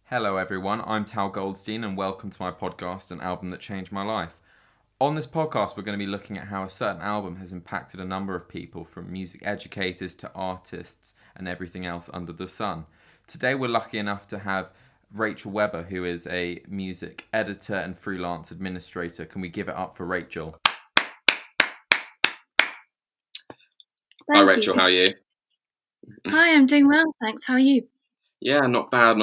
Hello everyone, I'm Tal Goldstein and welcome to my podcast, An Album That Changed My Life. On this podcast we're going to be looking at how a certain album has impacted a number of people, from music educators to artists and everything else under the sun. Today we're lucky enough to have Rachel Webber, who is a music editor and freelance administrator. Can we give it up for Rachel? Hi Rachel, how are you? Hi, I'm doing well, thanks. How are you? Yeah, not bad.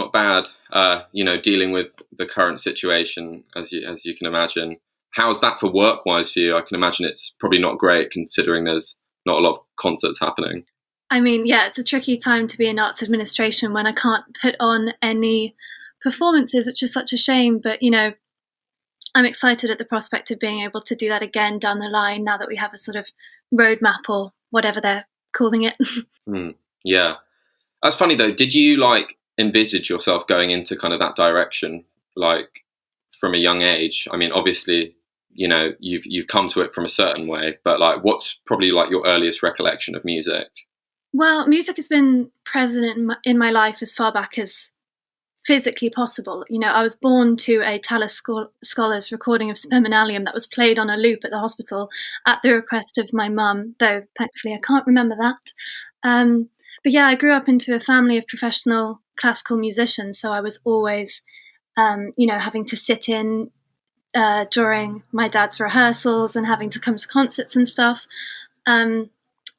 Dealing with the current situation, as you can imagine. How's that for work-wise for you? I can imagine it's probably not great considering there's not a lot of concerts happening. I mean, yeah, it's a tricky time to be in arts administration when I can't put on any performances, which is such a shame. But, I'm excited at the prospect of being able to do that again down the line now that we have a sort of roadmap or whatever they're calling it. Yeah. That's funny though. Did you envisage yourself going into kind of that direction, from a young age? I mean, obviously, you've come to it from a certain way, but what's probably your earliest recollection of music? Well, music has been present in my life as far back as physically possible. I was born to a Tallis Scholars recording of Sperminalium that was played on a loop at the hospital at the request of my mum, though thankfully I can't remember that. But yeah, I grew up into a family of professional classical musicians, so I was always, having to sit in during my dad's rehearsals and having to come to concerts and stuff. Though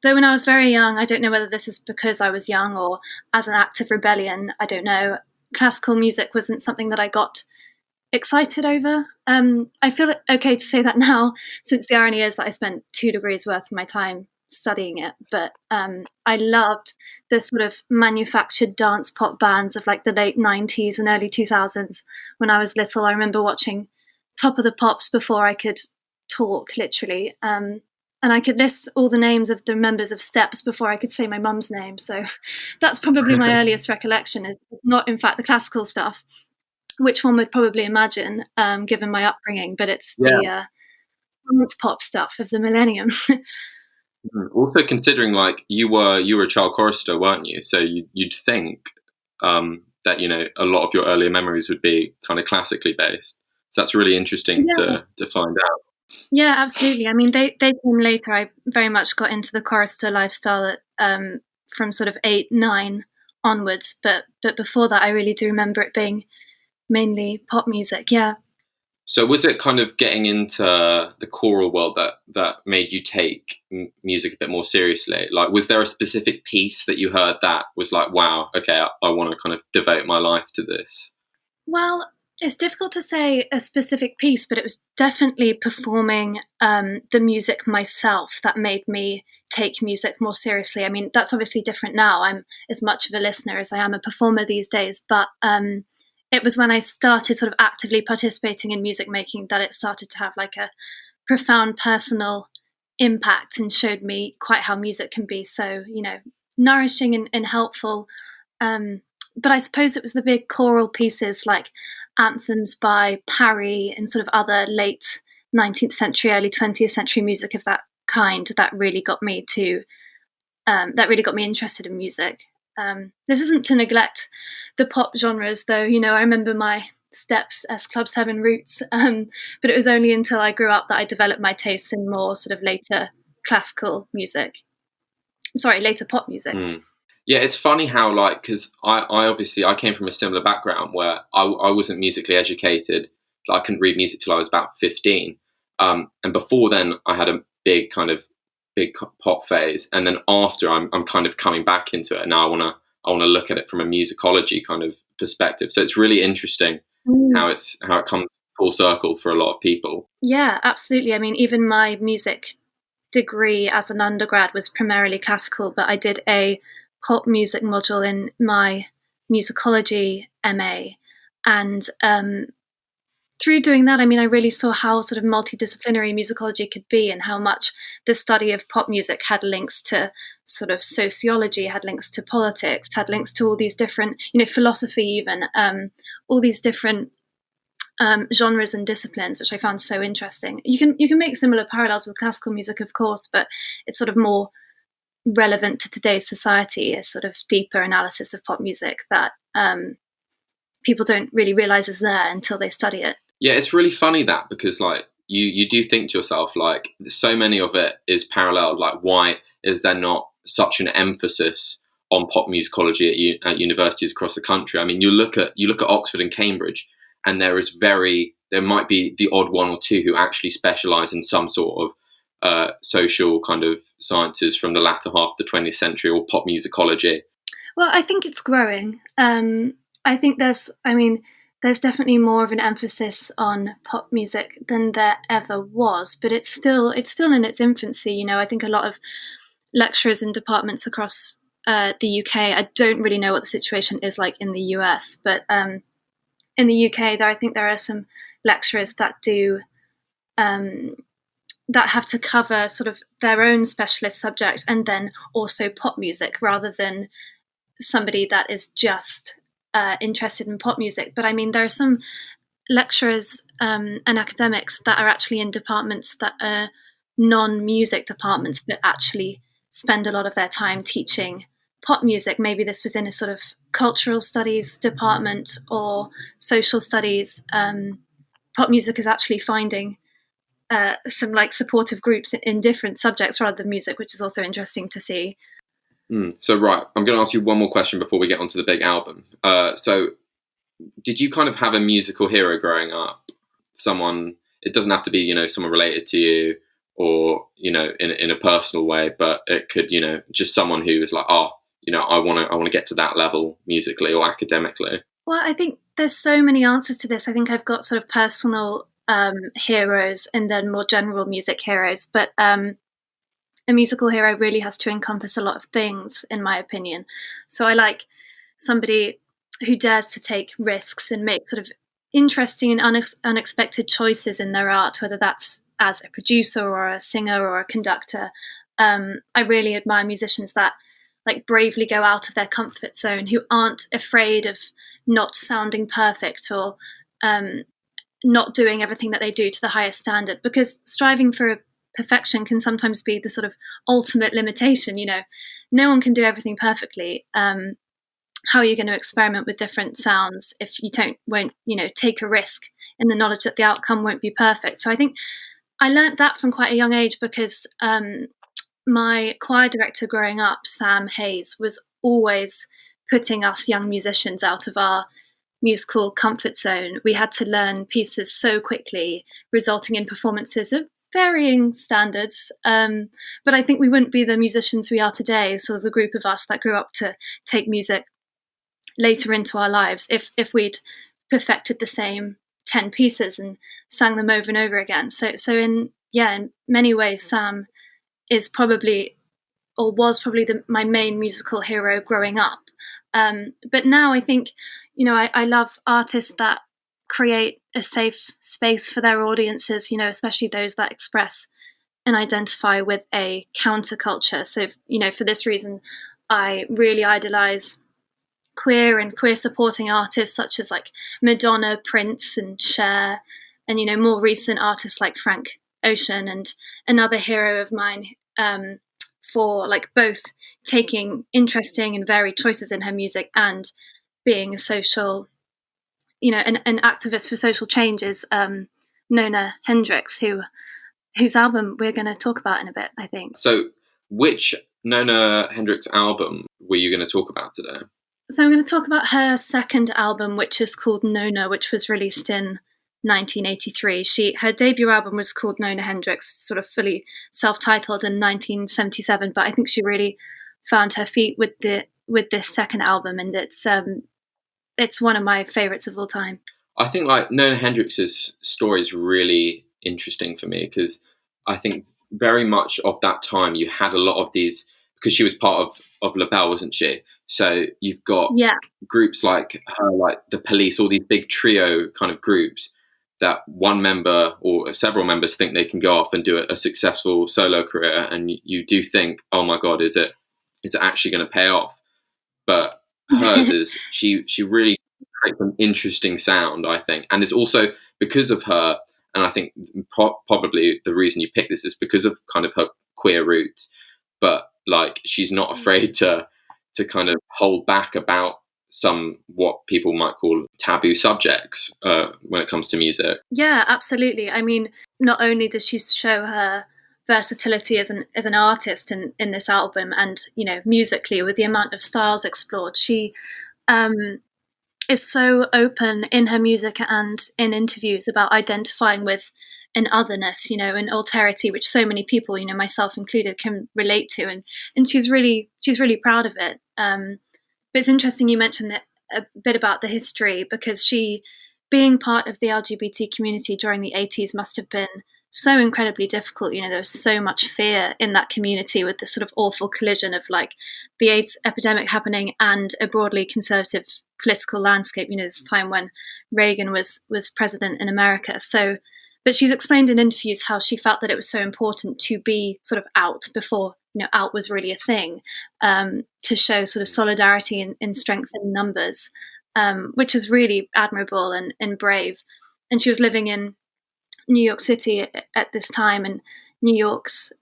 when I was very young, I don't know whether this is because I was young or as an act of rebellion, I don't know, classical music wasn't something that I got excited over. I feel okay to say that now, since the irony is that I spent 2 degrees worth of my time studying it, but I loved the sort of manufactured dance pop bands of the late 90s and early 2000s. When I was little, I remember watching Top of the Pops before I could talk, literally, and I could list all the names of the members of Steps before I could say my mum's name. So that's probably my earliest recollection, is not in fact the classical stuff, which one would probably imagine, given my upbringing, but it's the dance pop stuff of the millennium. Also, considering you were a child chorister, weren't you? So you'd think that a lot of your earlier memories would be kind of classically based. So that's really interesting to find out. Yeah, absolutely. I mean, they came later. I very much got into the chorister lifestyle from sort of 8, 9 onwards. But before that, I really do remember it being mainly pop music. Yeah. So was it kind of getting into the choral world that made you take music a bit more seriously? Was there a specific piece that you heard that was wow, okay, I want to kind of devote my life to this? Well, it's difficult to say a specific piece, but it was definitely performing the music myself that made me take music more seriously. I mean, that's obviously different now. I'm as much of a listener as I am a performer these days, but it was when I started sort of actively participating in music making that it started to have a profound personal impact and showed me quite how music can be so, nourishing and helpful. But I suppose it was the big choral pieces like anthems by Parry and sort of other late 19th century, early 20th century music of that kind that really got me interested in music. This isn't to neglect the pop genres, though. I remember my Steps, S Club 7 roots, but it was only until I grew up that I developed my tastes in more sort of later pop music. Yeah, it's funny how because I came from a similar background where I wasn't musically educated. I couldn't read music till I was about 15, and before then I had a big pop phase, and then after I'm kind of coming back into it, and now I want to look at it from a musicology kind of perspective. So it's really interesting how it comes full circle for a lot of people. Yeah, absolutely. I mean, even my music degree as an undergrad was primarily classical, but I did a pop music module in my musicology MA, and through doing that, I mean, I really saw how sort of multidisciplinary musicology could be, and how much the study of pop music had links to sort of sociology, had links to politics, had links to all these different, philosophy even, all these different genres and disciplines, which I found so interesting. You can make similar parallels with classical music, of course, but it's sort of more relevant to today's society, a sort of deeper analysis of pop music that people don't really realize is there until they study it. Yeah, it's really funny that, because like you do think to yourself, like, so many of it is paralleled. Like, why is there not such an emphasis on pop musicology at universities across the country? I mean, you look at Oxford and Cambridge, and there might be the odd one or two who actually specialise in some sort of social kind of sciences from the latter half of the 20th century, or pop musicology. Well, I think it's growing. I think there's definitely more of an emphasis on pop music than there ever was, but it's still in its infancy. You know, I think a lot of lecturers in departments across the UK, I don't really know what the situation is like in the US, but in the UK, I think there are some lecturers that do that have to cover sort of their own specialist subject and then also pop music, rather than somebody that is just interested in pop music. But I mean, there are some lecturers and academics that are actually in departments that are non-music departments, but actually spend a lot of their time teaching pop music. Maybe this was in a sort of cultural studies department or social studies. Pop music is actually finding some like supportive groups in different subjects rather than music, which is also interesting to see. So, right, I'm going to ask you one more question before we get onto the big album. So, did you kind of have a musical hero growing up? Someone, it doesn't have to be, someone related to you, or, in a personal way, but it could, just someone who was like, I want to get to that level musically or academically. Well, I think there's so many answers to this. I think I've got sort of personal heroes and then more general music heroes, but a musical hero really has to encompass a lot of things, in my opinion. So I like somebody who dares to take risks and make sort of interesting and unexpected choices in their art, whether that's as a producer or a singer or a conductor. I really admire musicians that like bravely go out of their comfort zone, who aren't afraid of not sounding perfect or not doing everything that they do to the highest standard, because striving for perfection can sometimes be the sort of ultimate limitation. No one can do everything perfectly. How are you going to experiment with different sounds if you won't take a risk in the knowledge that the outcome won't be perfect? So I think I learned that from quite a young age, because my choir director growing up, Sam Hayes, was always putting us young musicians out of our musical comfort zone. We had to learn pieces so quickly, resulting in performances of varying standards. But I think we wouldn't be the musicians we are today, sort of the group of us that grew up to take music later into our lives, if we'd perfected the same 10 pieces and sang them over and over again. So in many ways, Sam is probably, or was probably, my main musical hero growing up. But now I think, I love artists that create a safe space for their audiences, especially those that express and identify with a counterculture. So, for this reason, I really idolize queer and queer supporting artists such as like Madonna, Prince and Cher, and, more recent artists like Frank Ocean. And another hero of mine for like both taking interesting and varied choices in her music and being a social, an activist for social change is Nona Hendryx, whose album we're going to talk about in a bit, I think. So which Nona Hendryx album were you going to talk about today? So I'm going to talk about her second album, which is called Nona, which was released in 1983. Her debut album was called Nona Hendryx, sort of fully self-titled, in 1977. But I think she really found her feet with this second album, and it's one of my favorites of all time. I think like Nona Hendryx's story is really interesting for me, because I think very much of that time you had a lot of these, because she was part of LaBelle, wasn't she? So you've got groups like her, like the Police, all these big trio kind of groups that one member or several members think they can go off and do a successful solo career, and you do think, oh my God, is it actually going to pay off? But hers is, she really creates an interesting sound, I think, and it's also because of her. And I think probably the reason you picked this is because of kind of her queer roots, but like she's not afraid to kind of hold back about some what people might call taboo subjects when it comes to music. Yeah, absolutely. I mean, not only does she show her versatility as an artist in this album, and musically with the amount of styles explored, she is so open in her music and in interviews about identifying with an otherness, an alterity, which so many people, myself included, can relate to, and she's really proud of it. But it's interesting you mentioned that a bit about the history, because she, being part of the LGBT community during the 80s, must have been so incredibly difficult. There was so much fear in that community with this sort of awful collision of like the AIDS epidemic happening and a broadly conservative political landscape, this time when Reagan was president in America. So, but she's explained in interviews how she felt that it was so important to be sort of out before, out was really a thing, to show sort of solidarity and strength in numbers, which is really admirable and brave. And she was living in New York City at this time, and New York's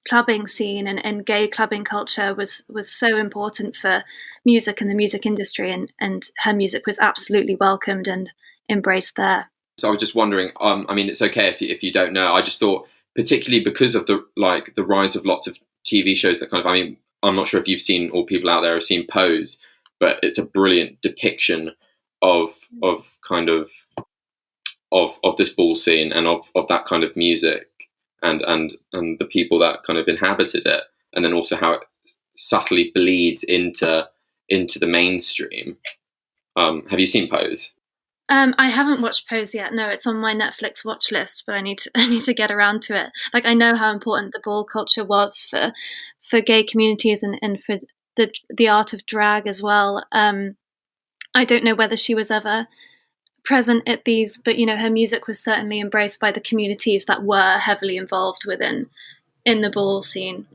clubbing scene and gay clubbing culture was so important for music and the music industry, and her music was absolutely welcomed and embraced there. So I was just wondering, I mean, it's okay if you don't know. I just thought, particularly because of the rise of lots of TV shows that kind of, I mean, I'm not sure if you've seen, or people out there have seen Pose, but it's a brilliant depiction of this ball scene and of that kind of music and the people that kind of inhabited it, and then also how it subtly bleeds into the mainstream. Have you seen Pose? I haven't watched Pose yet. No, it's on my Netflix watch list, but I need to get around to it. Like, I know how important the ball culture was for gay communities and for the art of drag as well. I don't know whether she was ever present at these, but her music was certainly embraced by the communities that were heavily involved in the ball scene.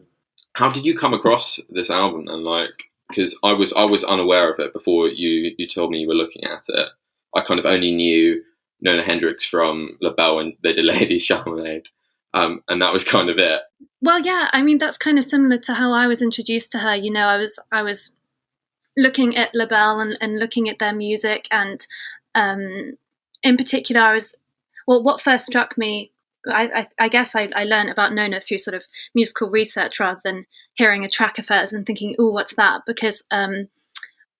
How did you come across this album then? Like, because I was unaware of it before you told me you were looking at it. I kind of only knew Nona Hendryx from La Belle and they did Lady Charmelade, and that was kind of it. Well, yeah, I mean, that's kind of similar to how I was introduced to her. I was looking at La Belle and looking at their music, and in particular, what first struck me, I guess I learned about Nona through sort of musical research rather than hearing a track of hers and thinking, oh, what's that? Because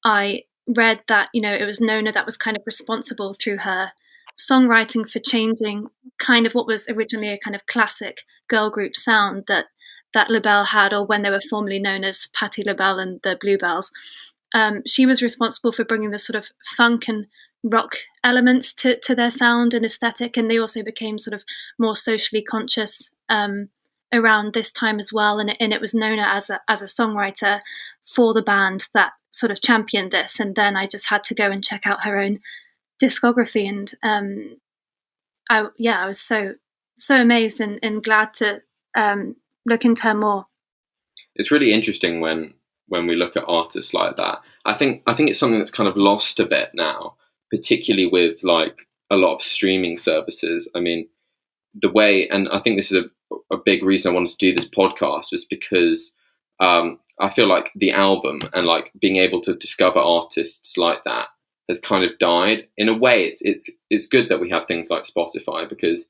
I read that, it was Nona that was kind of responsible through her songwriting for changing kind of what was originally a kind of classic girl group sound that La Belle had, or when they were formerly known as Patti LaBelle and the Bluebells. She was responsible for bringing the sort of funk and rock elements to their sound and aesthetic, and they also became sort of more socially conscious around this time as well. And it was Nona as a songwriter for the band that sort of championed this. And then I just had to go and check out her own discography, and I was so amazed and glad to look into her more. It's really interesting when we look at artists like that. I think it's something that's kind of lost a bit now, particularly with like a lot of streaming services. I mean, the way, and I think this is a big reason I wanted to do this podcast, was because I feel like the album and like being able to discover artists like that has kind of died. In a way, it's good that we have things like Spotify, because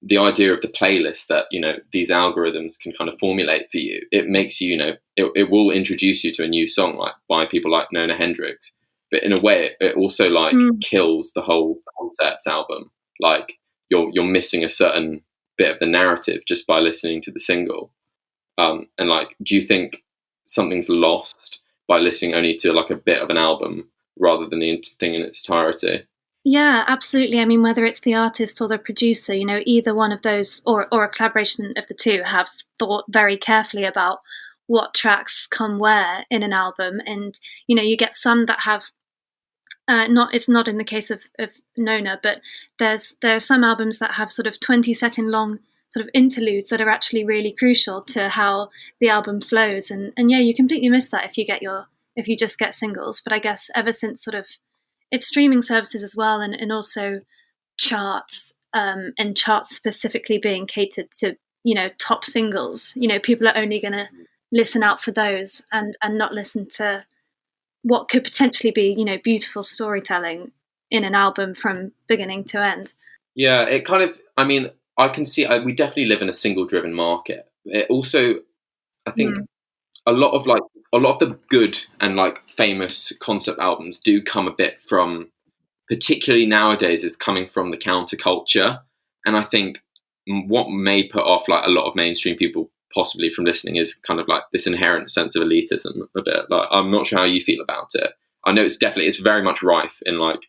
the idea of the playlist that, these algorithms can kind of formulate for you, it makes you, it will introduce you to a new song, like by people like Nona Hendryx. But in a way, it also like kills the whole concept album. Like you're missing a certain bit of the narrative just by listening to the single. And like, do you think something's lost by listening only to like a bit of an album rather than the thing in its entirety? Yeah, absolutely. I mean, whether it's the artist or the producer, either one of those or a collaboration of the two have thought very carefully about what tracks come where in an album. And, you get some that have it's not in the case of Nona, but there are some albums that have sort of 20-second long sort of interludes that are actually really crucial to how the album flows. And yeah, you completely miss that if you just get singles. But I guess ever since sort of it's streaming services as well, and also charts, and charts specifically being catered to, top singles, people are only going to listen out for those and not listen to what could potentially be, beautiful storytelling in an album from beginning to end. Yeah, it kind of, I mean, I can see, we definitely live in a single driven market. It also, I think a lot of the good and like famous concept albums do come a bit from, particularly nowadays, is coming from the counterculture. And I think what may put off like a lot of mainstream people possibly from listening is kind of like this inherent sense of elitism a bit. Like, I'm not sure how you feel about it. I know it's very much rife in like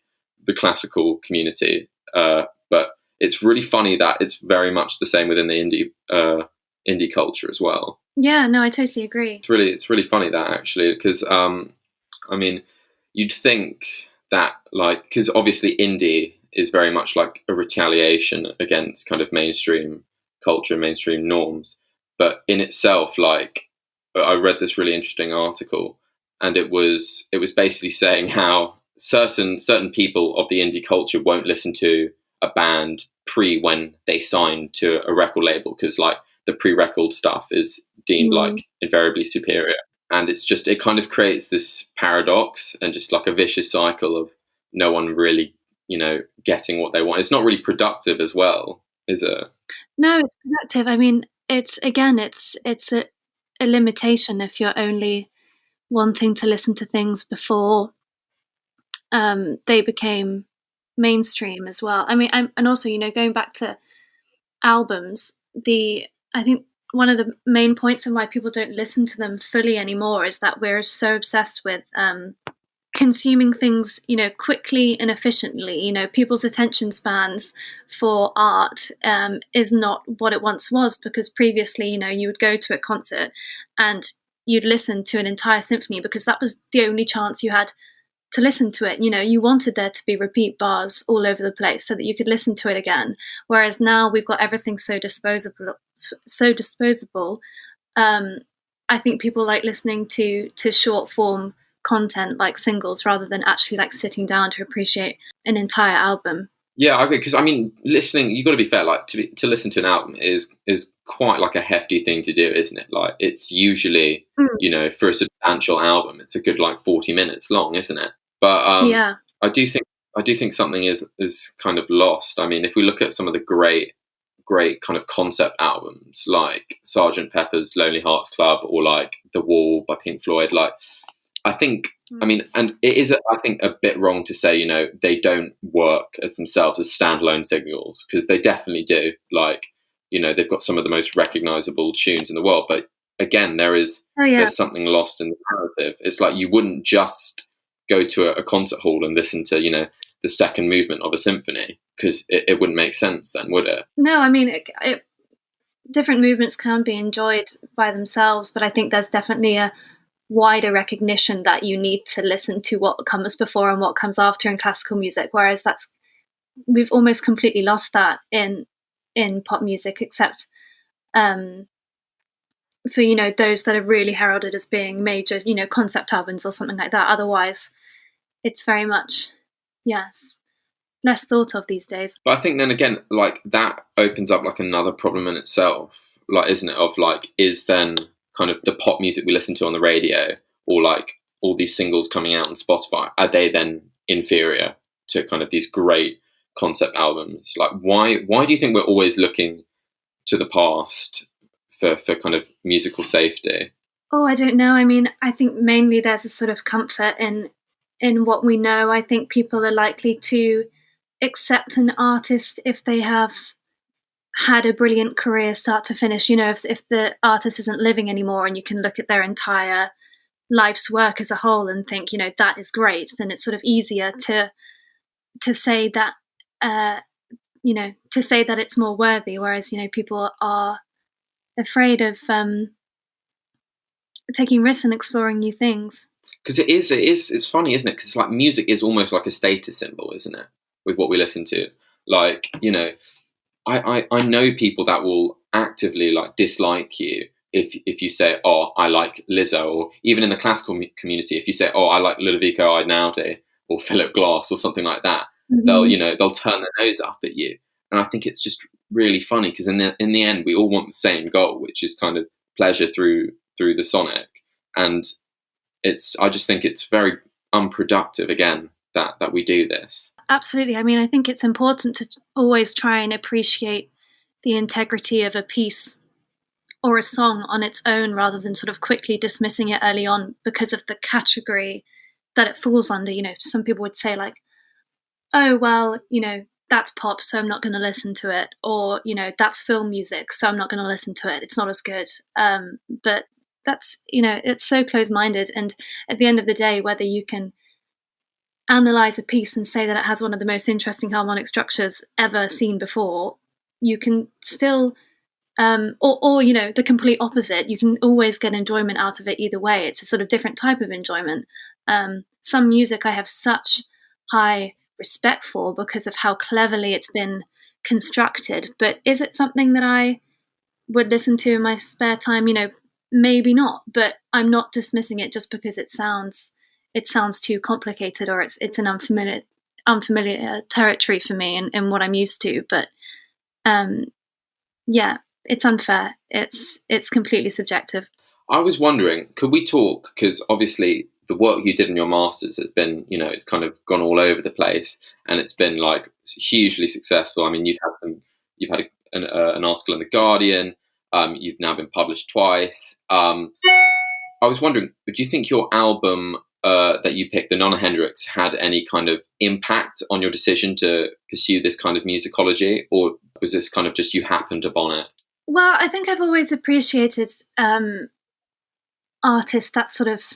the classical community, but it's really funny that it's very much the same within the indie culture as well. Yeah, no, I totally agree. It's really funny that, actually, because I mean, you'd think that, like, because obviously indie is very much like a retaliation against kind of mainstream culture, mainstream norms. But in itself, like, I read this really interesting article, and it was basically saying how certain people of the indie culture won't listen to a band when they sign to a record label, because like the pre-record stuff is deemed like invariably superior. And it kind of creates this paradox and just like a vicious cycle of no one really, getting what they want. It's not really productive as well, is it? No, it's productive. I mean, it's a limitation if you're only wanting to listen to things before they became mainstream as well. I mean, and also, going back to albums, I think one of the main points and why people don't listen to them fully anymore is that we're so obsessed with consuming things, quickly and efficiently. People's attention spans for art is not what it once was, because previously, you would go to a concert and you'd listen to an entire symphony because that was the only chance you had to listen to it. You wanted there to be repeat bars all over the place so that you could listen to it again. Whereas now we've got everything so disposable. I think people like listening to short form content like singles rather than actually like sitting down to appreciate an entire album. Yeah, I agree, because I mean, listening, you've got to be fair, like to listen to an album is quite like a hefty thing to do, isn't it? Like, it's usually, for a substantial album, it's a good like 40 minutes long, isn't it? But yeah, I do think something is kind of lost. I mean, if we look at some of the great kind of concept albums like Sgt. Pepper's Lonely Hearts Club or like The Wall by Pink Floyd, like, I think, I mean, and it is, I think, a bit wrong to say, they don't work as themselves as standalone singles, because they definitely do. Like, they've got some of the most recognizable tunes in the world. But again, there's something lost in the narrative. It's like you wouldn't just go to a concert hall and listen to, the second movement of a symphony, because it wouldn't make sense then, would it? No, I mean, different movements can be enjoyed by themselves, but I think there's definitely a wider recognition that you need to listen to what comes before and what comes after in classical music, whereas we've almost completely lost that in pop music, except for those that are really heralded as being major concept albums or something like that. Otherwise it's very much less thought of these days. But I think then again, like, that opens up like another problem in itself, like, isn't it, of like, is then kind of the pop music we listen to on the radio, or like all these singles coming out on Spotify, are they then inferior to kind of these great concept albums? Like, why do you think we're always looking to the past for kind of musical safety? Oh, I don't know. I mean, I think mainly there's a sort of comfort in what we know. I think people are likely to accept an artist if they have had a brilliant career start to finish. If the artist isn't living anymore and you can look at their entire life's work as a whole and think, that is great, then it's sort of easier to say that, to say that it's more worthy. Whereas, people are afraid of taking risks and exploring new things. Because it's funny, isn't it? Because it's like music is almost like a status symbol, isn't it? With what we listen to, like, I know people that will actively like dislike you if you say, oh, I like Lizzo, or even in the classical community, if you say, oh, I like Ludovico Einaudi or Philip Glass or something like that, they'll turn their nose up at you. And I think it's just really funny, because in the end, we all want the same goal, which is kind of pleasure through the sonic. And I just think it's very unproductive again that we do this. Absolutely. I mean, I think it's important to always try and appreciate the integrity of a piece or a song on its own rather than sort of quickly dismissing it early on because of the category that it falls under. Some people would say like, oh, well, that's pop, so I'm not going to listen to it. Or, that's film music, so I'm not going to listen to it. It's not as good. But that's, it's so close-minded. And at the end of the day, whether you can analyze a piece and say that it has one of the most interesting harmonic structures ever seen before, you can still, or the complete opposite, you can always get enjoyment out of it either way. It's a sort of different type of enjoyment. Some music I have such high respect for because of how cleverly it's been constructed. But is it something that I would listen to in my spare time? Maybe not, but I'm not dismissing it just because it sounds too complicated or it's an unfamiliar territory for me and what I'm used to. But yeah, it's unfair. It's completely subjective. I was wondering, could we talk, because obviously the work you did in your masters has been, it's kind of gone all over the place, and it's been like hugely successful. I mean, you've had an article in the Guardian. You've now been published twice. I was wondering, do you think your album that you picked, the Nonna Hendrix, had any kind of impact on your decision to pursue this kind of musicology, or was this kind of just you happened upon it? Well, I think I've always appreciated artists that sort of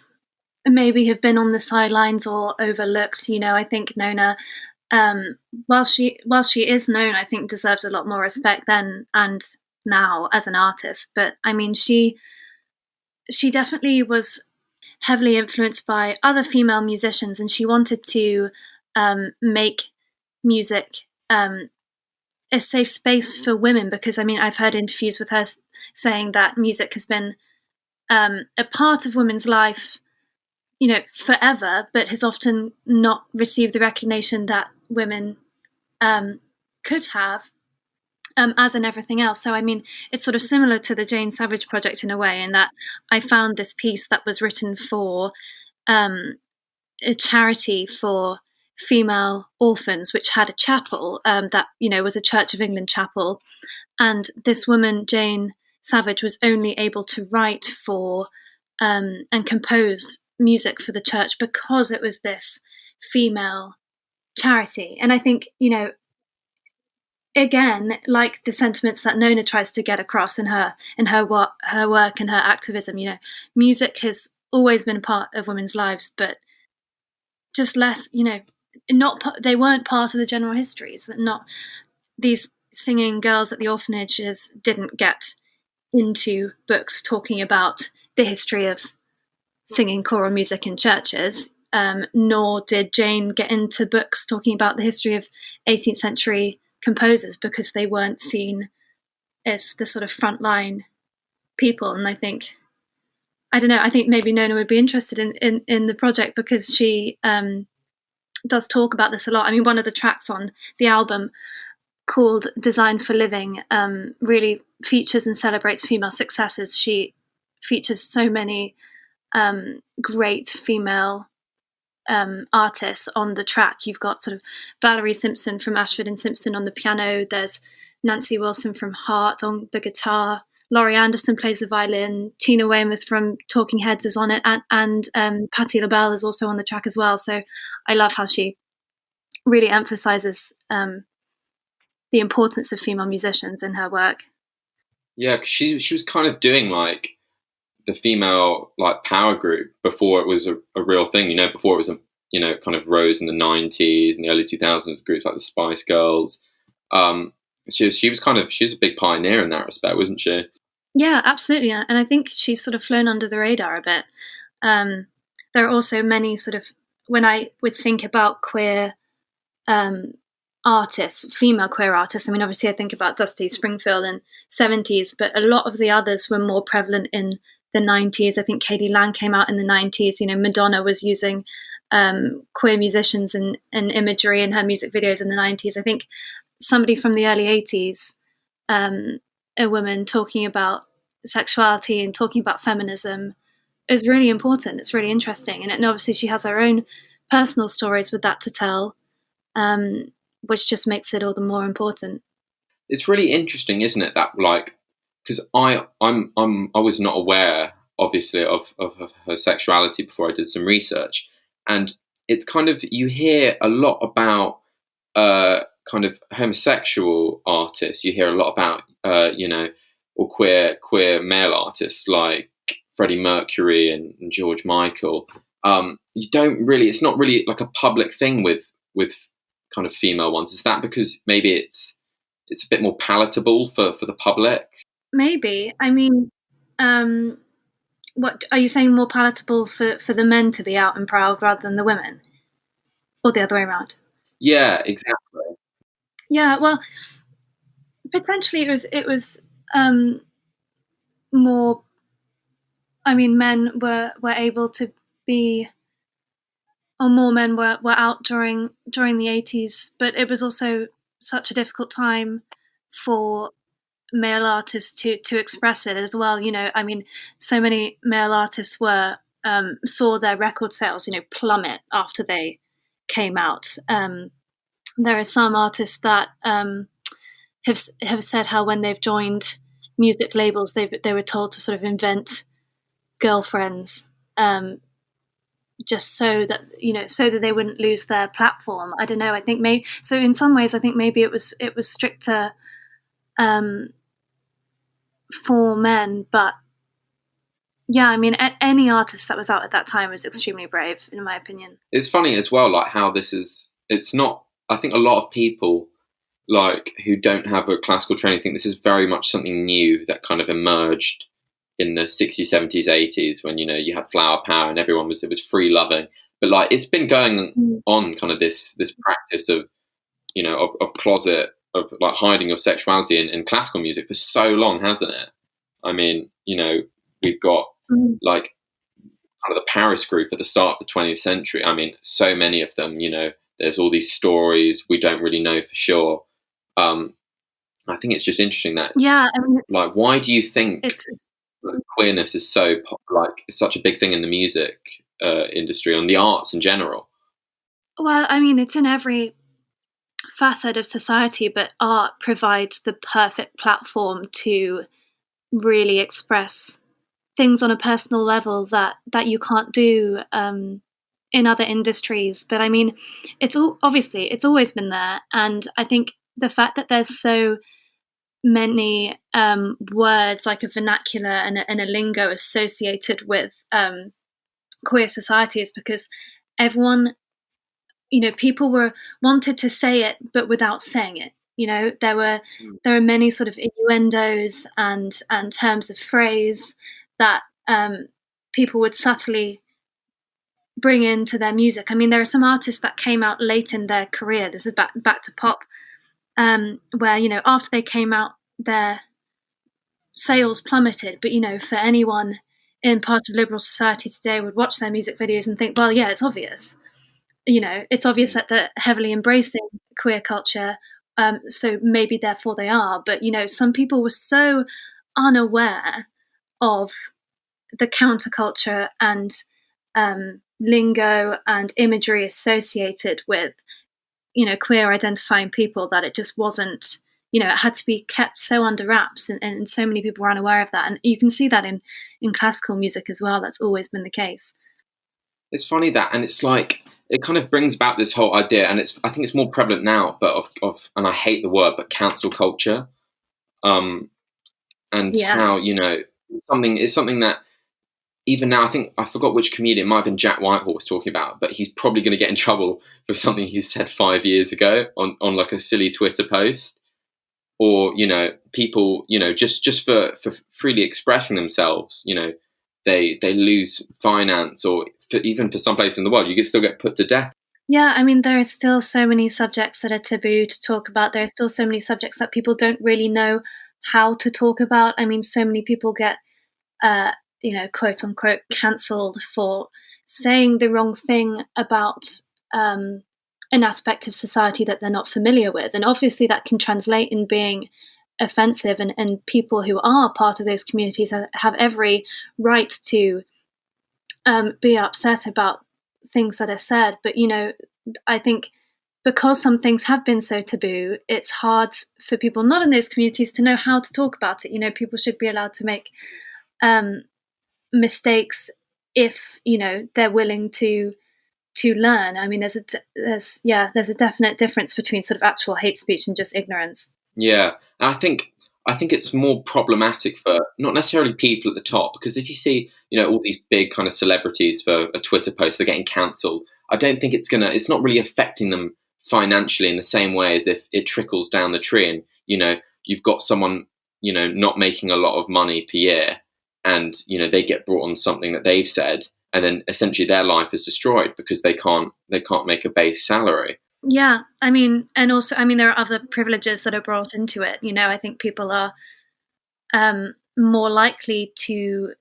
maybe have been on the sidelines or overlooked. I think Nona, while she is known, I think deserved a lot more respect then and now as an artist. But I mean, she definitely was heavily influenced by other female musicians, and she wanted to make music a safe space for women, because I mean, I've heard interviews with her saying that music has been a part of women's life, forever, but has often not received the recognition that women could have, as in everything else. So, I mean, it's sort of similar to the Jane Savage Project in a way, in that I found this piece that was written for a charity for female orphans, which had a chapel that, was a Church of England chapel. And this woman, Jane Savage, was only able to write for and compose music for the church because it was this female charity. And I think, again, like the sentiments that Nona tries to get across in her work and her activism, music has always been a part of women's lives, but just less, they weren't part of the general histories. Not these singing girls at the orphanages didn't get into books talking about the history of singing choral music in churches, nor did Jane get into books talking about the history of 18th century composers, because they weren't seen as the sort of frontline people. And I think maybe Nona would be interested in the project, because she does talk about this a lot. I mean, one of the tracks on the album, called Design for Living, really features and celebrates female successes. She features so many great female artists on the track. You've got sort of Valerie Simpson from Ashford and Simpson on the piano. There's Nancy Wilson from Heart on the guitar. Laurie Anderson plays the violin. Tina Weymouth from Talking Heads is on it, and Patti LaBelle is also on the track as well. So I love how she really emphasizes the importance of female musicians in her work. Yeah, because she was kind of doing like the female like power group before it was a real thing. Before it was kind of rose in the 90s and the early 2000s, groups like the Spice Girls. She was a big pioneer in that respect, wasn't she? Yeah, absolutely. And I think she's sort of flown under the radar a bit. There are also many sort of, when I would think about queer artists, female queer artists, I mean, obviously I think about Dusty Springfield in 70s, but a lot of the others were more prevalent in the 90s. I think Katie Lang came out in the 90s. Madonna was using queer musicians and imagery in her music videos in the 90s. I think somebody from the early 80s, a woman talking about sexuality and talking about feminism is really important. It's really interesting, and obviously she has her own personal stories with that to tell, which just makes it all the more important. It's really interesting, isn't it? That like, because I was not aware, obviously, of her sexuality before I did some research, and it's kind of, you hear a lot about kind of homosexual artists. You hear a lot about or queer male artists like Freddie Mercury and George Michael. You don't really, it's not really like a public thing with kind of female ones. Is that because maybe it's a bit more palatable for the public? Maybe. I mean, what are you saying? More palatable for the men to be out and proud rather than the women, or the other way around? Yeah, exactly. Yeah. Well, potentially it was more. I mean, men were able to be, or more men were out during the 80s, but it was also such a difficult time for male artists to express it as well. I mean, so many male artists were saw their record sales, plummet after they came out. There are some artists that have said how when they've joined music labels, they were told to sort of invent girlfriends, just so that they wouldn't lose their platform. I don't know. I think maybe so. In some ways, I think maybe it was stricter for men, but yeah, I mean, any artist that was out at that time was extremely brave, in my opinion. It's funny as well, like how it's not, I think a lot of people like who don't have a classical training think this is very much something new that kind of emerged in the 60s, 70s, 80s when, you had flower power and it was free loving. But like, it's been going on kind of this practice of, of closet, of like hiding your sexuality in classical music for so long, hasn't it? I mean, we've got like kind of the Paris group at the start of the 20th century. I mean, so many of them, there's all these stories we don't really know for sure. I think it's just interesting that like, why do you think queerness is so it's such a big thing in the music industry and the arts in general? Well, I mean, it's in every facet of society, but art provides the perfect platform to really express things on a personal level that you can't do in other industries. But I mean, it's always been there, and I think the fact that there's so many words, like a vernacular and a lingo associated with queer society, is because everyone, people wanted to say it but without saying it. There were many sort of innuendos and terms of phrase that people would subtly bring into their music. I mean, there are some artists that came out late in their career. This is back to pop, where after they came out, their sales plummeted. But for anyone in part of liberal society today would watch their music videos and think, well, yeah, it's obvious. It's obvious that they're heavily embracing queer culture, so maybe therefore they are. But some people were so unaware of the counterculture and lingo and imagery associated with queer identifying people that it just wasn't, it had to be kept so under wraps, and so many people were unaware of that. And you can see that in classical music as well. That's always been the case. It's funny that, and it's like, it kind of brings about this whole idea, and I think it's more prevalent now, but of and I hate the word, but cancel culture, and how it's something that even now, I think, I forgot which comedian, it might have been Jack Whitehall was talking about, but he's probably going to get in trouble for something he said 5 years ago on like a silly Twitter post, or people just for freely expressing themselves, they lose finance, or even for some place in the world, you still get put to death. Yeah, I mean, there are still so many subjects that are taboo to talk about. There are still so many subjects that people don't really know how to talk about. I mean, so many people get, quote unquote, cancelled for saying the wrong thing about an aspect of society that they're not familiar with. And obviously that can translate in being offensive, and people who are part of those communities have every right to be upset about things that are said. But, I think because some things have been so taboo, it's hard for people not in those communities to know how to talk about it. People should be allowed to make mistakes if, they're willing to learn. I mean, there's a definite difference between sort of actual hate speech and just ignorance. Yeah, and I think it's more problematic for not necessarily people at the top, because if you see, all these big kind of celebrities for a Twitter post, they're getting cancelled. I don't think it's not really affecting them financially in the same way as if it trickles down the tree and, you've got someone, not making a lot of money per year and, they get brought on something that they've said, and then essentially their life is destroyed because they can't make a base salary. Yeah, I mean, and also, there are other privileges that are brought into it. I think people are more likely to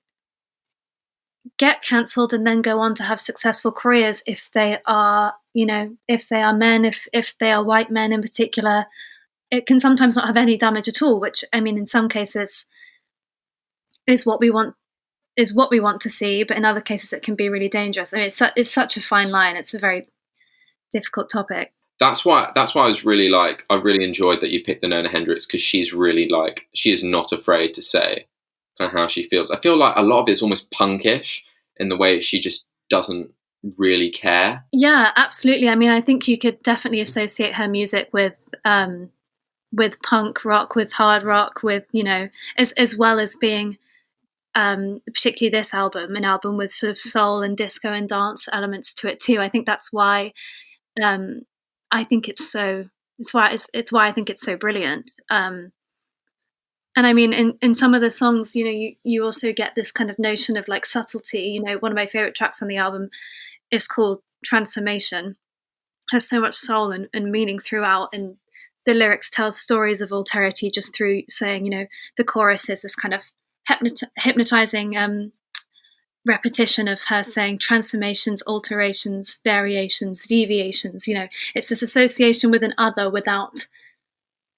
get cancelled and then go on to have successful careers if they are, if they are men, if they are white men in particular. It can sometimes not have any damage at all, which, in some cases is what we want to see, but in other cases it can be really dangerous. It's such a fine line. It's a very difficult topic. That's why I was really I really enjoyed that you picked the Nona Hendryx, because she's really she is not afraid to say kind of how she feels. I feel like a lot of it's almost punkish in the way she just doesn't really care. Yeah, absolutely. I think you could definitely associate her music with punk rock, with hard rock, with, as well as being particularly this album, an album with sort of soul and disco and dance elements to it too. I think that's why I think it's why I think it's so brilliant. And in some of the songs, you also get this kind of notion of subtlety. One of my favorite tracks on the album is called Transformation. It has so much soul and meaning throughout, and the lyrics tell stories of alterity just through saying, the chorus is this kind of hypnotizing repetition of her saying transformations, alterations, variations, deviations. It's this association with an other without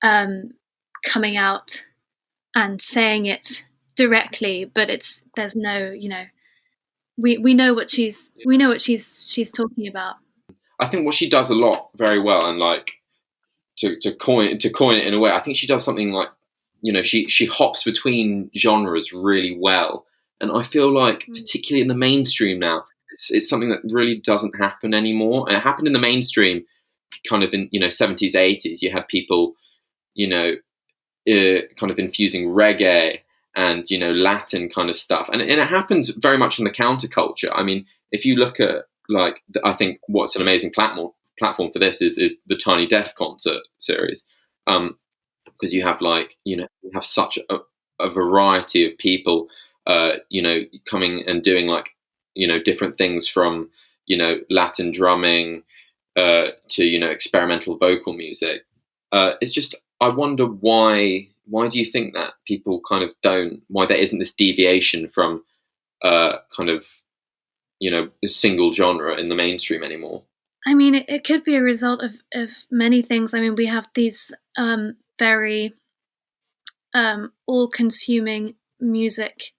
coming out and saying it directly, but there's no, we know what she's talking about. I think what she does a lot very well, and to coin it in a way, I think she does something she hops between genres really well. And I feel particularly in the mainstream now, it's something that really doesn't happen anymore. And it happened in the mainstream kind of in, 70s, 80s. You had people, kind of infusing reggae and, Latin kind of stuff. And it happens very much in the counterculture. If you look at, I think what's an amazing platform for this is the Tiny Desk concert series. Because you have you have such a variety of people, coming and doing different things from, Latin drumming to, experimental vocal music. It's just, I wonder why do you think that people kind of why there isn't this deviation from kind of, a single genre in the mainstream anymore? It could be a result of many things. We have these very all-consuming music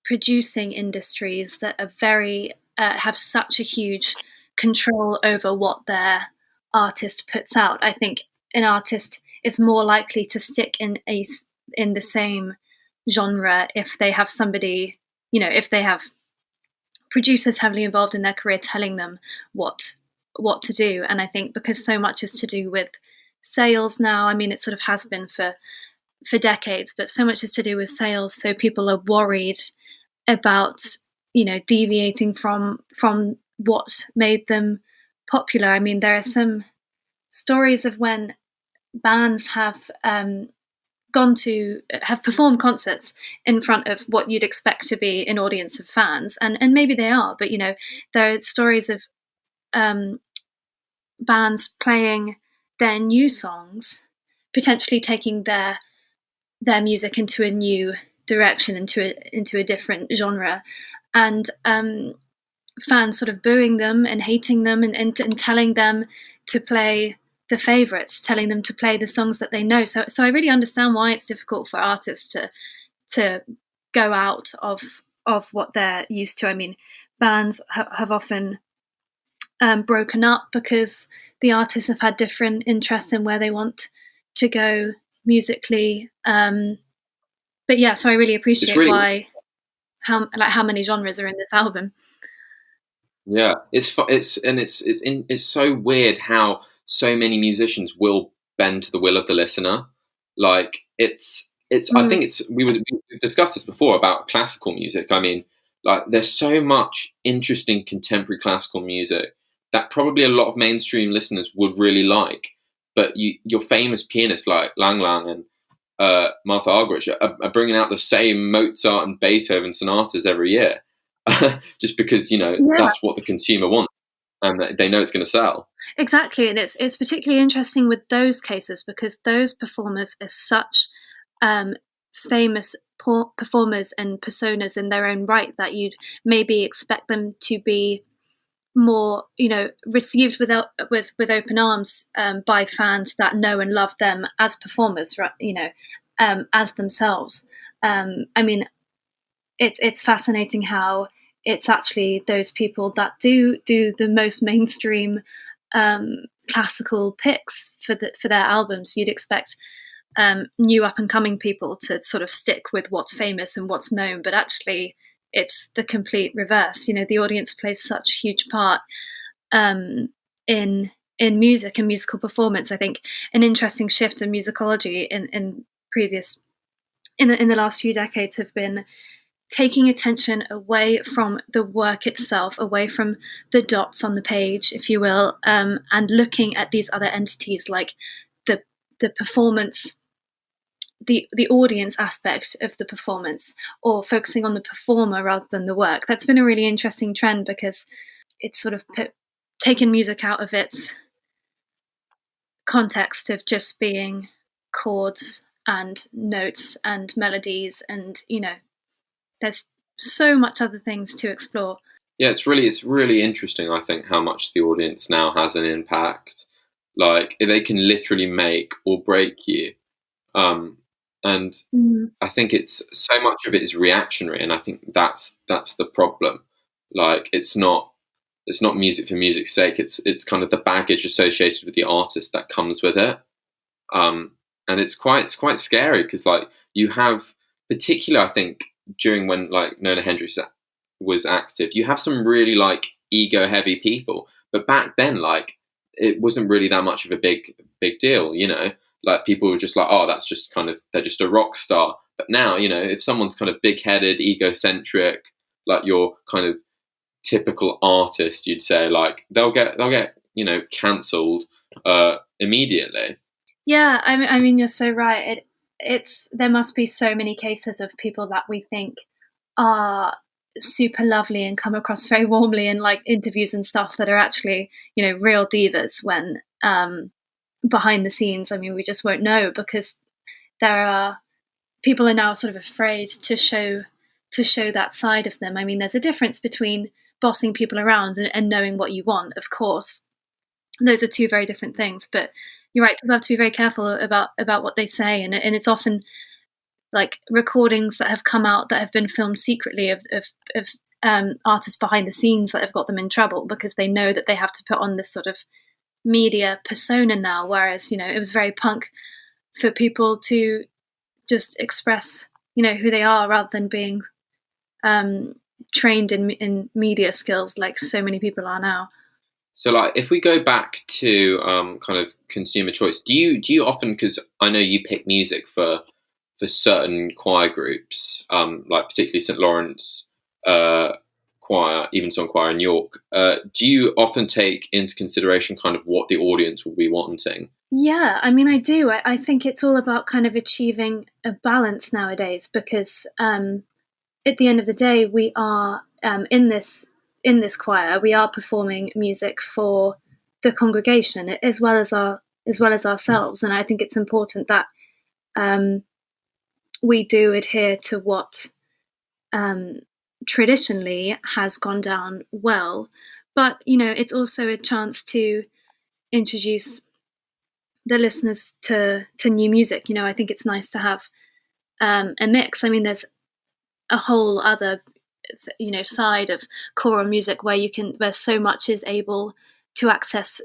producing industries that are very have such a huge control over what their artist puts out. I think an artist is more likely to stick in the same genre if they have somebody, if they have producers heavily involved in their career telling them what to do. And I think because so much is to do with sales now, it sort of has been for decades, but so much is to do with sales. So people are worried about, deviating from what made them popular. There are some stories of when bands have performed concerts in front of what you'd expect to be an audience of fans, and maybe they are, but there are stories of bands playing their new songs, potentially taking their music into a new direction, into a different genre, and fans sort of booing them and hating them and telling them to play the favorites, telling them to play the songs that they know. So I really understand why it's difficult for artists to go out of of what they're used to. I mean, bands have often broken up because the artists have had different interests in where they want to go musically. But yeah, so I really appreciate how many genres are in this album. Yeah, it's so weird how so many musicians will bend to the will of the listener. Like I think we've discussed this before about classical music. I mean, like there's so much interesting contemporary classical music that probably a lot of mainstream listeners would really like, but your famous pianists like Lang Lang and Martha Argerich are bringing out the same Mozart and Beethoven sonatas every year, just because that's what the consumer wants and they know it's going to sell. Exactly, and it's particularly interesting with those cases because those performers are such famous performers and personas in their own right that you'd maybe expect them to be more, received with open arms by fans that know and love them as performers, as themselves. I mean, it's fascinating how it's actually those people that do the most mainstream classical picks for their albums. You'd expect new up and coming people to sort of stick with what's famous and what's known, but actually it's the complete reverse. The audience plays such a huge part in music and musical performance. I think an interesting shift in musicology in the last few decades have been taking attention away from the work itself, away from the dots on the page, if you will, and looking at these other entities like the performance, the audience aspect of the performance, or focusing on the performer rather than the work. That's been a really interesting trend because it's sort of taken music out of its context of just being chords and notes and melodies, and there's so much other things to explore. Yeah, it's really interesting, I think, how much the audience now has an impact. Like they can literally make or break you. And I think it's so much of it is reactionary, and I think that's the problem. Like it's not music for music's sake. It's kind of the baggage associated with the artist that comes with it. And it's quite scary because like you have, particularly I think during when like Nona Hendryx was active, you have some really like ego heavy people, but back then like it wasn't really that much of a big deal, like people were just like, oh, that's just kind of, they're just a rock star. But now, if someone's kind of big headed, egocentric, like your kind of typical artist, you'd say like they'll get cancelled immediately. Yeah, I mean, you're so right. There must be so many cases of people that we think are super lovely and come across very warmly in like interviews and stuff that are actually, real divas when behind the scenes, I mean, we just won't know because people are now sort of afraid to show that side of them. I mean, there's a difference between bossing people around and knowing what you want, of course. Those are two very different things, but you're right, people have to be very careful about what they say, and it's often like recordings that have come out that have been filmed secretly of artists behind the scenes that have got them in trouble because they know that they have to put on this sort of media persona now, whereas it was very punk for people to just express who they are rather than being trained in media skills like so many people are now. So like if we go back to kind of consumer choice, do you often, because I know you pick music for certain choir groups, like particularly St. Lawrence Choir, Evensong Choir in York, do you often take into consideration kind of what the audience will be wanting? Yeah, I mean, I do. I think it's all about kind of achieving a balance nowadays because at the end of the day, we are in this choir, we are performing music for the congregation as well as ourselves, and I think it's important that we do adhere to what traditionally has gone down well, but it's also a chance to introduce the listeners to new music. I think it's nice to have a mix. I mean, there's a whole other side of choral music where so much is able to access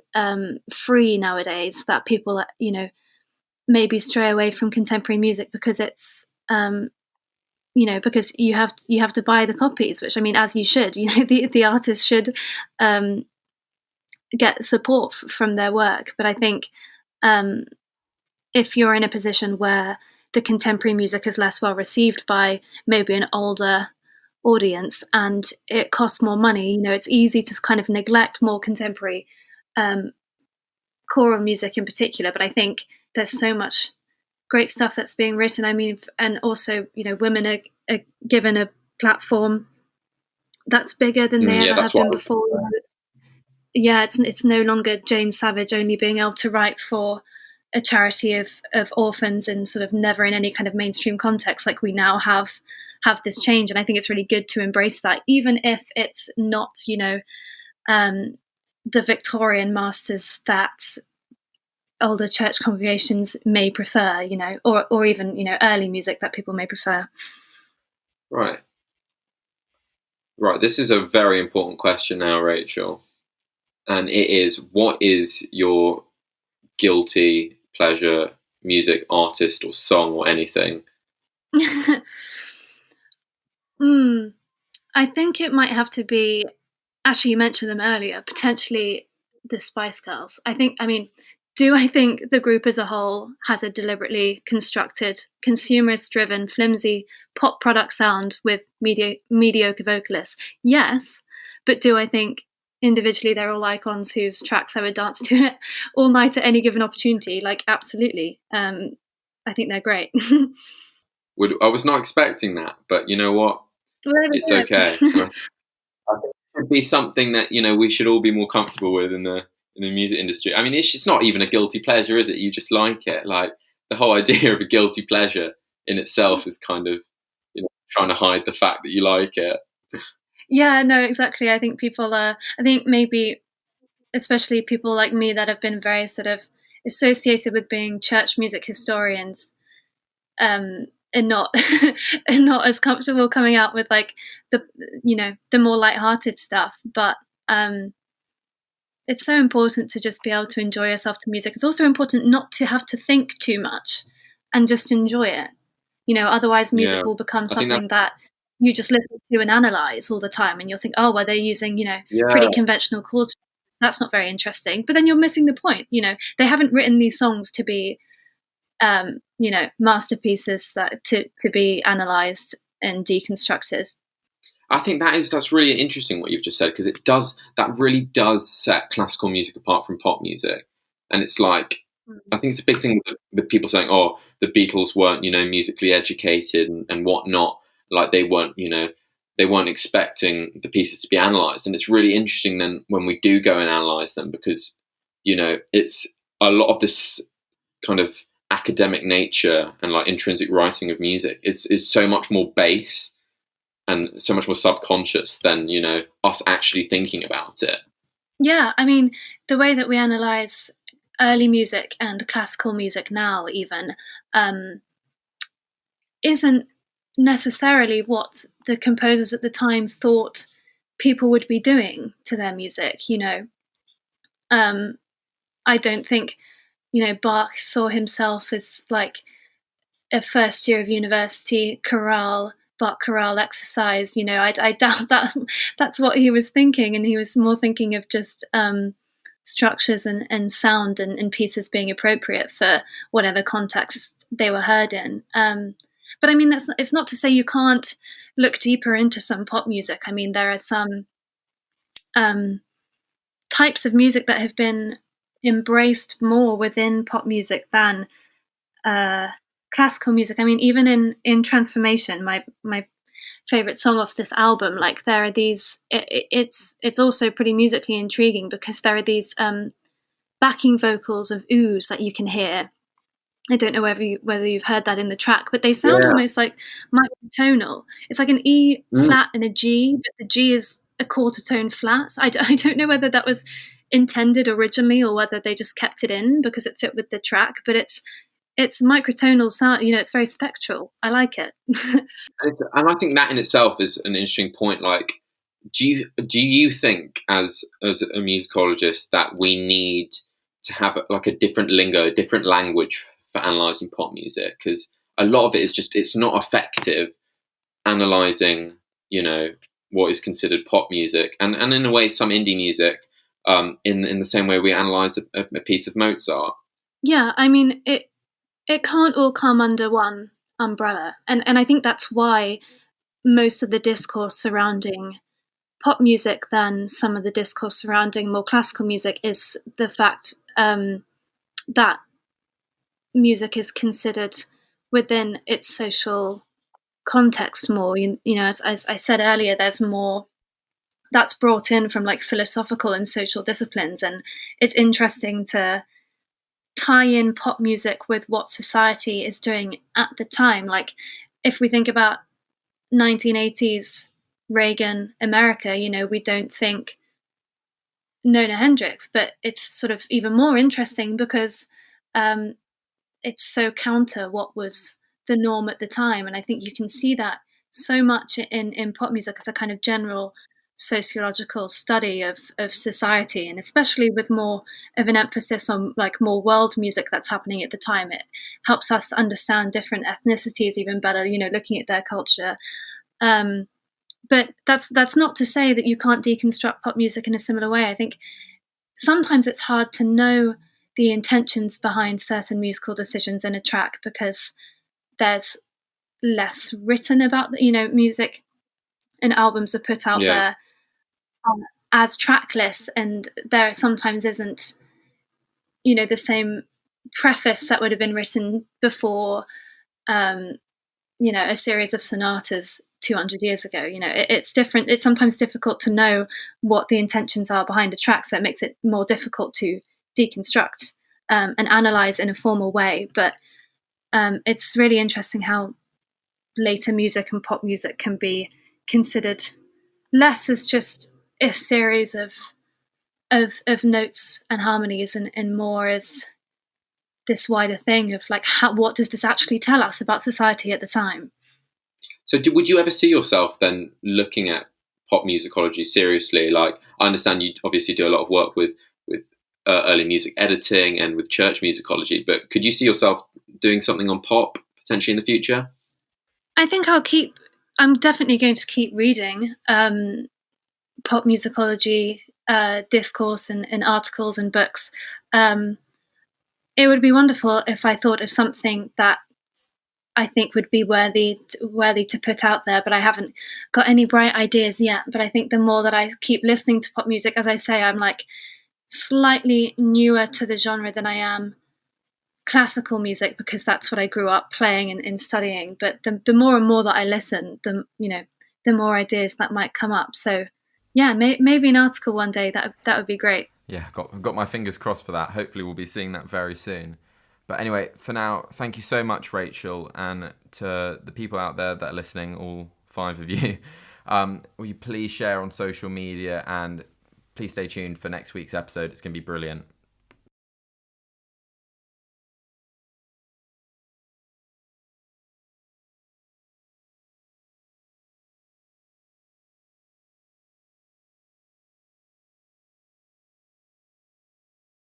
free nowadays, that people maybe stray away from contemporary music because it's because you have to buy the copies, which, I mean, as you should, the artist should get support from their work. But I think if you're in a position where the contemporary music is less well received by maybe an older audience and it costs more money, it's easy to kind of neglect more contemporary choral music in particular. But I think there's so much great stuff that's being written. I mean, and also, women are given a platform that's bigger than they ever have been before. Yeah, it's no longer Jane Savage only being able to write for a charity of orphans and sort of never in any kind of mainstream context. Like, we now have this change, and I think it's really good to embrace that, even if it's not, the Victorian masters that older church congregations may prefer, or even, early music that people may prefer. Right. This is a very important question now, Rachel. And it is, what is your guilty pleasure music artist or song or anything? I think it might have to be, actually, you mentioned them earlier, potentially the Spice Girls. Do I think the group as a whole has a deliberately constructed, consumerist-driven, flimsy pop product sound with mediocre vocalists? Yes. But do I think individually they're all icons whose tracks I would dance to it all night at any given opportunity? Like, absolutely. I think they're great. I was not expecting that, but you know what? It's okay. I think it would be something that, we should all be more comfortable with in the music industry. I mean, it's just not even a guilty pleasure, is it? You just like it. Like, the whole idea of a guilty pleasure in itself is kind of, trying to hide the fact that you like it. Yeah, no, exactly. I think maybe especially people like me that have been very sort of associated with being church music historians, and not and not as comfortable coming out with like the more lighthearted stuff. But it's so important to just be able to enjoy yourself to music. It's also important not to have to think too much and just enjoy it. Otherwise music will become something that you just listen to and analyze all the time, and you'll think, oh, well, they're using, pretty conventional chords. That's not very interesting. But then you're missing the point. They haven't written these songs to be, masterpieces that to be analyzed and deconstructed. I think that's really interesting what you've just said, because that really does set classical music apart from pop music. And it's like, I think it's a big thing with people saying, oh, the Beatles weren't, musically educated and whatnot. Like, they weren't expecting the pieces to be analysed. And it's really interesting then when we do go and analyse them, because, it's a lot of this kind of academic nature and like intrinsic writing of music is so much more base and so much more subconscious than, us actually thinking about it. Yeah, I mean, the way that we analyse early music and classical music now even isn't necessarily what the composers at the time thought people would be doing to their music. I don't think Bach saw himself as like a first year of university Bach chorale exercise. I doubt that that's what he was thinking, and he was more thinking of just structures and sound and pieces being appropriate for whatever context they were heard in. But I mean, it's not to say you can't look deeper into some pop music. I mean, there are some types of music that have been embraced more within pop music than classical music. I mean, even in Transformation, my favorite song off this album, like there are these, it's also pretty musically intriguing because there are these backing vocals of oohs that you can hear. I don't know whether you've heard that in the track, but they sound almost like microtonal. It's like an E flat and a G, but the G is a quarter tone flat. I don't know whether that was intended originally or whether they just kept it in because it fit with the track, but it's it's microtonal sound. It's very spectral. I like it. And I think that in itself is an interesting point. Like, do you think as a musicologist that we need to have like a different lingo, a different language for analysing pop music? Because a lot of it is just, it's not effective analysing, what is considered pop music, and in a way some indie music, in the same way we analyse a piece of Mozart. Yeah, I mean, it can't all come under one umbrella, and I think that's why most of the discourse surrounding pop music than some of the discourse surrounding more classical music is the fact that music is considered within its social context more. As I said earlier, there's more that's brought in from like philosophical and social disciplines, and it's interesting to tie in pop music with what society is doing at the time. Like, if we think about 1980s Reagan America, we don't think Nona Hendrix, but it's sort of even more interesting because it's so counter what was the norm at the time. And I think you can see that so much in pop music as a kind of general sociological study of society, and especially with more of an emphasis on like more world music that's happening at the time. It helps us understand different ethnicities even better, looking at their culture. But that's not to say that you can't deconstruct pop music in a similar way. I think sometimes it's hard to know the intentions behind certain musical decisions in a track because there's less written about music and albums are put out there as track lists, and there sometimes isn't the same preface that would have been written before a series of sonatas 200 years ago. It's different. It's sometimes difficult to know what the intentions are behind a track, so it makes it more difficult to deconstruct and analyze in a formal way. But it's really interesting how later music and pop music can be considered less as just a series of notes and harmonies, and more as this wider thing of like, what does this actually tell us about society at the time? So would you ever see yourself then looking at pop musicology seriously? Like, I understand you obviously do a lot of work with early music editing and with church musicology, but could you see yourself doing something on pop potentially in the future? I think I'm definitely going to keep reading pop musicology discourse and articles and books. It would be wonderful if I thought of something that I think would be worthy to put out there, but I haven't got any bright ideas yet. But I think the more that I keep listening to pop music, as I say, I'm like slightly newer to the genre than I am classical music because that's what I grew up playing and studying. But the more and more that I listen, the more ideas that might come up. So yeah, maybe an article one day, that would be great. Yeah, got my fingers crossed for that. Hopefully we'll be seeing that very soon. But anyway, for now, thank you so much, Rachel, and to the people out there that are listening, all 5 of you. Will you please share on social media, and please stay tuned for next week's episode. It's going to be brilliant.